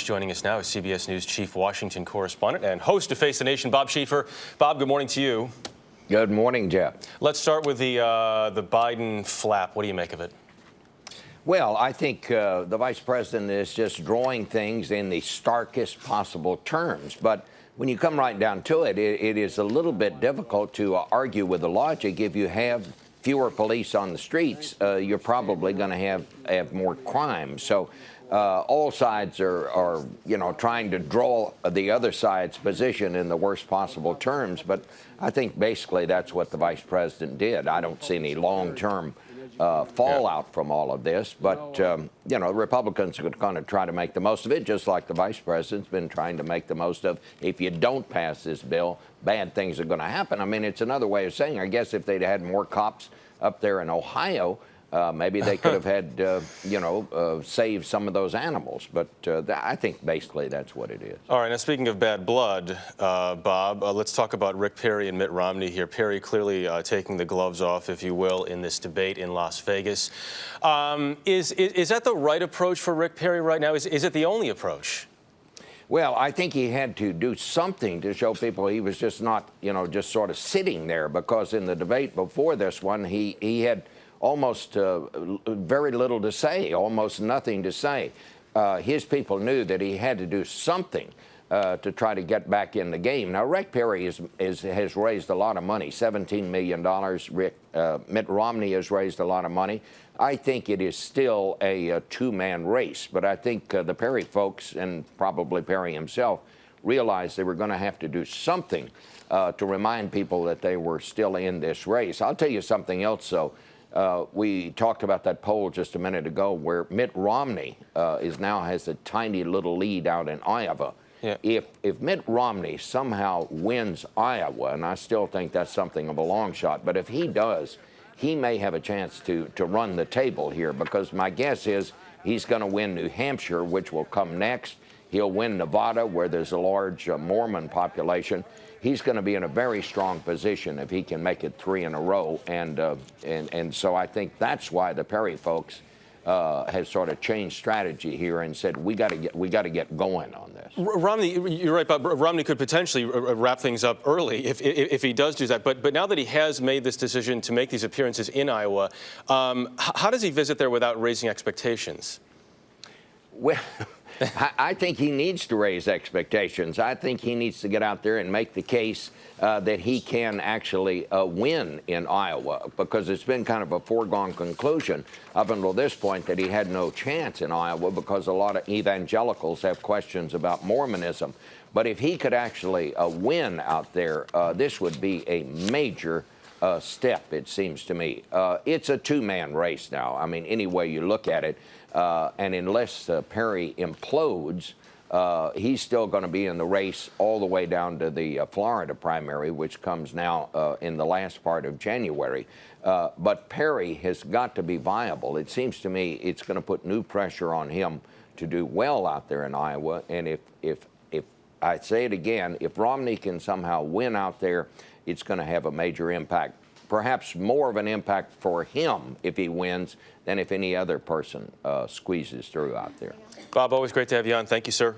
Joining us now is CBS News Chief Washington correspondent and host of Face the Nation, Bob Schieffer. Bob, good morning to you. Good morning, Jeff. Let's start with the Biden flap. What do you make of it? Well, I think the vice president is just drawing things in the starkest possible terms. But when you come right down to it, it is a little bit difficult to argue with the logic. If you have fewer police on the streets, you're probably going to have more crime. So all sides are trying to draw the other side's position in the worst possible terms. But I think basically that's what the vice president did. I don't see any long-term fallout from all of this. But, Republicans are going to try to make the most of it, just like the vice president's been trying to make the most of. If you don't pass this bill, bad things are going to happen. I mean, it's another way of saying, I guess if they'd had more cops up there in Ohio, maybe they could have had, saved some of those animals. But I think basically that's what it is. All right. Now, speaking of bad blood, Bob, let's talk about Rick Perry and Mitt Romney here. Perry clearly taking the gloves off, if you will, in this debate in Las Vegas. Is that the right approach for Rick Perry right now? Is it the only approach? Well, I think he had to do something to show people he was just not, just sort of sitting there, because in the debate before this one, he had almost very little to say, almost nothing to say. His people knew that he had to do something to try to get back in the game. Now, Rick Perry has raised a lot of money, $17 million. Mitt Romney has raised a lot of money. I think it is still a two-man race, but I think the Perry folks, and probably Perry himself, realized they were going to have to do something to remind people that they were still in this race. I'll tell you something else, though. We talked about that poll just a minute ago where Mitt Romney now has a tiny little lead out in Iowa. Yeah. If Mitt Romney somehow wins Iowa, and I still think that's something of a long shot, but if he does, he may have a chance to run the table here, because my guess is he's going to win New Hampshire, which will come next. He'll win Nevada, where there's a large Mormon population. He's going to be in a very strong position if he can make it 3 in a row, and so I think that's why the Perry folks has sort of changed strategy here and said we got to get going on this. Romney, you're right, Bob. Romney could potentially wrap things up early if he does do that. But now that he has made this decision to make these appearances in Iowa, how does he visit there without raising expectations? Well, I think he needs to raise expectations. I think he needs to get out there and make the case that he can actually win in Iowa, because it's been kind of a foregone conclusion up until this point that he had no chance in Iowa because a lot of evangelicals have questions about Mormonism. But if he could actually win out there, this would be a major step, it seems to me. It's a two-man race now. I mean, any way you look at it. And unless Perry implodes, he's still going to be in the race all the way down to the Florida primary, which comes now in the last part of January. But Perry has got to be viable. It seems to me it's going to put new pressure on him to do well out there in Iowa. And if I say it again, if Romney can somehow win out there, it's going to have a major impact. Perhaps more of an impact for him if he wins than if any other person squeezes through out there. Bob, always great to have you on. Thank you, sir.